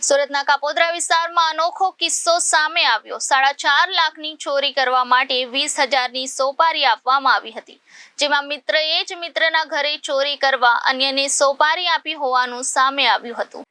સુરતના કાપોદ્રા વિસ્તારમાં અનોખો કિસ્સો સામે આવ્યો। 4.5 લાખની ચોરી કરવા માટે 20,000ની સોપારી આપવામાં આવી હતી, જેમાં મિત્રએ જ મિત્રના ઘરે ચોરી કરવા અન્યને સોપારી આપી હોવાનું સામે આવ્યું હતું।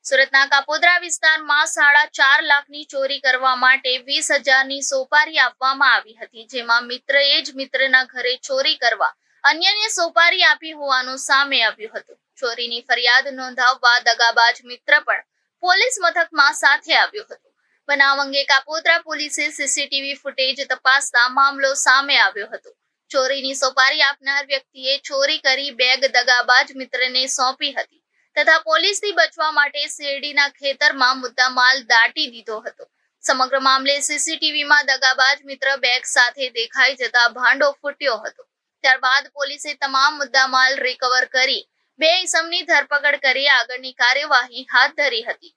સુરતના કાપોદ્રા વિસ્તારમાં 4.5 લાખની ચોરી કરવા માટે 20,000ની સોપારી આપવામાં આવી હતી, જેમાં મિત્રએ જ મિત્રના ઘરે ચોરી કરવા અન્યને સોપારી આપી હોવાનું સામે આવ્યું હતું। ચોરીની ફરિયાદ નોંધાવવા દગાબાજ મિત્ર પણ પોલીસ મથકમાં સાથે આવ્યો હતો। બનાવ અંગે કાપોદ્રા પોલીસે સીસીટીવી ફૂટેજ તપાસતા મામલો સામે આવ્યો હતો। ચોરીની સોપારી આપનાર વ્યક્તિએ ચોરી કરી બેગ દગાબાજ મિત્રને સોંપી હતી તથા પોલીસથી બચવા માટે શેરડીના ખેતરમાં મુદ્દામાલ દાટી દીધો હતો। સમગ્ર મામલે સીસીટીવીમાં દગાબાજ મિત્ર બેગ સાથે દેખાઈ જતા ભાંડો ફૂટ્યો હતો। ત્યારબાદ પોલીસે તમામ મુદ્દામાલ રિકવર કરી 2 ઇસમની ધરપકડ કરી આગળની કાર્યવાહી હાથ ધરી હતી।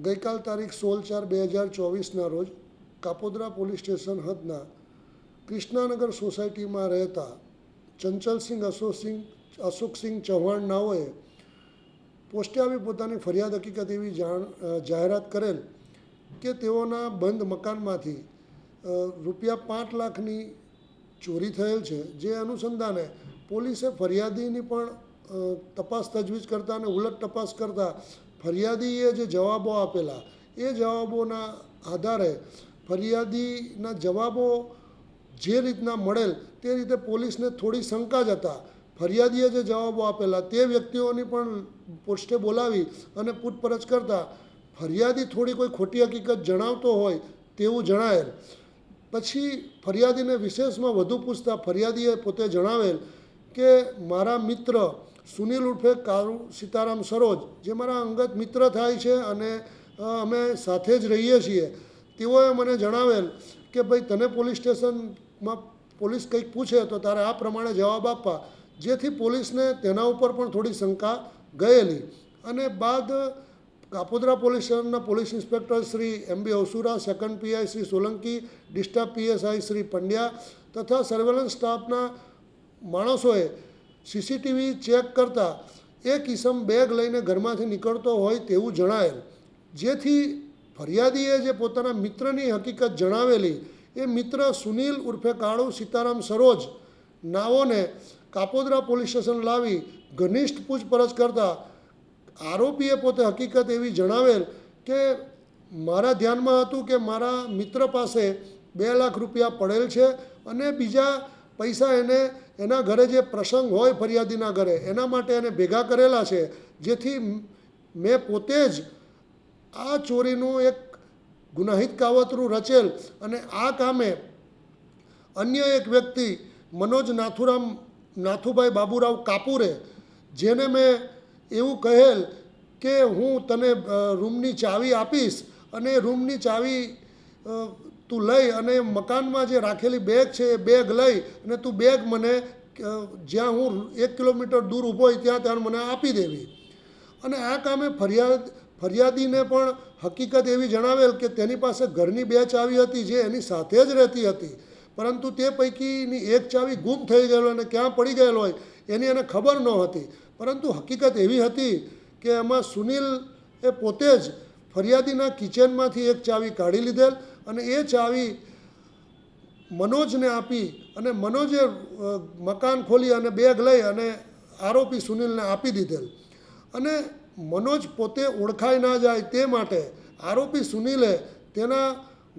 ગઈકાલ તારીખ 16/4/2024ના રોજ કાપોદ્રા પોલીસ સ્ટેશન હદના કૃષ્ણાનગર સોસાયટીમાં રહેતા ચંચલસિંહ અશોકસિંહ ચૌહાણ નાઓએ પોસ્ટે આવી પોતાની ફરિયાદ હકીકત એવી જાહેરાત કરેલ કે તેઓના બંધ મકાનમાંથી ₹5 લાખની ચોરી થયેલ છે। જે અનુસંધાને પોલીસે ફરિયાદીની પણ તપાસ તજવીજ કરતા અને ઉલટ તપાસ કરતા ફરિયાદીએ જે જવાબો આપેલા એ જવાબોના આધારે ફરિયાદીના જવાબો જે રીતના મળેલ તે રીતે પોલીસને થોડી શંકા જ હતા। ફરિયાદીએ જે જવાબો આપેલા તે વ્યક્તિઓની પણ પોસ્ટે બોલાવી અને પૂછપરછ કરતા ફરિયાદી થોડી કોઈ ખોટી હકીકત જણાવતો હોય તેવું જણાયેલ। પછી ફરિયાદીને વિશેષમાં વધુ પૂછતા ફરિયાદીએ પોતે જણાવેલ કે મારા મિત્ર સુનિલ ઉર્ફે કાળુ સીતારામ સરોજ, જે મારા અંગત મિત્ર થાય છે અને અમે સાથે જ રહીએ છીએ, તેઓએ મને જણાવેલ કે ભાઈ તને પોલીસ સ્ટેશનમાં પોલીસ કંઈક પૂછે તો તારે આ પ્રમાણે જવાબ આપવા, જેથી પોલીસને તેના ઉપર પણ થોડી શંકા ગયેલી। અને બાદ કાપોદ્રા પોલીસ સ્ટેશનના police inspector Shri MB Avsura, second PI Shri Solanki, district PSI Shri Pandya તથા સર્વેલન્સ સ્ટાફના માણસોએ સીસીટીવી ચેક કરતાં એક ઇસમ બેગ લઈને ઘરમાંથી નીકળતો હોય તેવું જણાયેલ। જેથી ફરિયાદીએ જે પોતાના મિત્રની હકીકત જણાવેલી એ મિત્ર સુનિલ ઉર્ફે કાળુ સીતારામ સરોજ નાઓને કાપોદ્રા પોલીસ સ્ટેશન લાવી ઘનિષ્ઠ પૂછપરછ કરતાં આરોપીએ પોતે હકીકત એવી જણાવેલ કે મારા ધ્યાનમાં હતું કે મારા મિત્ર પાસે ₹2 લાખ પડેલ છે અને બીજા પૈસા એને એના ઘરે જે પ્રસંગ હોય ફરિયાદીના ઘરે એના માટે એને ભેગા કરેલા છે, જેથી મેં પોતે જ આ ચોરીનું એક ગુનાહિત કાવતરું રચેલ અને આ કામે અન્ય એક વ્યક્તિ મનોજ નાથુભાઈ બાબુરાવ કાપુરે, જેને મેં એવું કહેલ કે હું તને રૂમની ચાવી આપીશ અને રૂમની ચાવી તું લઈ અને મકાનમાં જે રાખેલી બેગ છે એ બેગ લઈ અને તું બેગ મને જ્યાં હું 1 કિલોમીટર દૂર ઊભો હોય ત્યાં મને આપી દેવી। અને આ કામે ફરિયાદીને પણ હકીકત એવી જણાવેલ કે તેની પાસે ઘરની 2 ચાવી હતી જે એની સાથે જ રહેતી હતી, પરંતુ તે પૈકીની એક ચાવી ગુમ થઈ ગયેલો અને ક્યાં પડી ગયેલો હોય એની એને ખબર ન હતી। પરંતુ હકીકત એવી હતી કે એમાં સુનિલ એ પોતે જ ફરિયાદીના કિચનમાંથી એક ચાવી કાઢી લીધેલ અને એ ચાવી મનોજને આપી અને મનોજે મકાન ખોલી અને બેગ લઈ અને આરોપી સુનિલને આપી દીધેલ। અને મનોજ પોતે ઓળખાઈ ના જાય તે માટે આરોપી સુનિલે તેના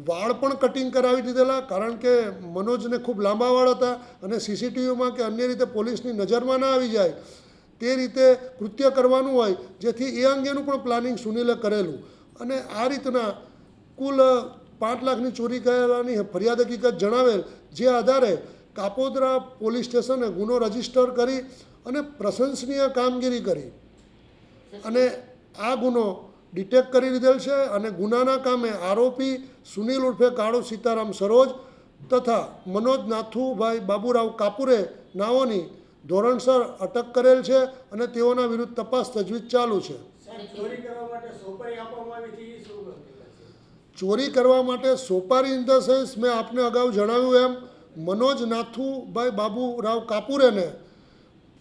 વાળ પણ કટિંગ કરાવી દીધેલા, કારણ કે મનોજને ખૂબ લાંબા વાળ હતા અને સીસીટીવીમાં કે અન્ય રીતે પોલીસની નજરમાં ના આવી જાય તે રીતે કૃત્ય કરવાનું હોય, જેથી એ અંગેનું પણ પ્લાનિંગ સુનિલે કરેલું। અને આ રીતના કુલ 5 લાખની ચોરી કરેલાની ફરિયાદ હકીકત જણાવેલ, જે આધારે કાપોદ્રા પોલીસ સ્ટેશને ગુનો રજીસ્ટર કરી અને પ્રશંસનીય કામગીરી કરી અને આ ગુનો ડિટેક્ટ કરી લીધેલ છે અને ગુનાના કામે આરોપી સુનિલ ઉર્ફે કાળુ સીતારામ સરોજ તથા મનોજ નાથુભાઈ બાબુરાવ કાપુરે નાઓની ધોરણસર અટક કરેલ છે અને તેઓના વિરુદ્ધ તપાસ તજવીજ ચાલુ છે। ચોરી કરવા માટે સોપારી ઇન ધ સેન્સ મેં આપને અગાઉ જણાવ્યું એમ મનોજ નાથુભાઈ બાબુરાવ કાપુરેને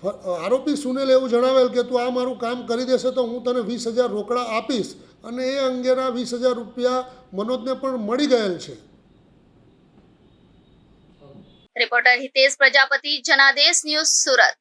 આરોપી સુનિલ એવું જણાવેલ કે તું આ મારું કામ કરી દેશે તો હું તને 20,000 રોકડા આપીશ અને એ અંગેના 20,000 રૂપિયા મનોજને પણ મળી ગયેલ છે. Reporter Hitesh Prajapati, Janadesh news, Surat.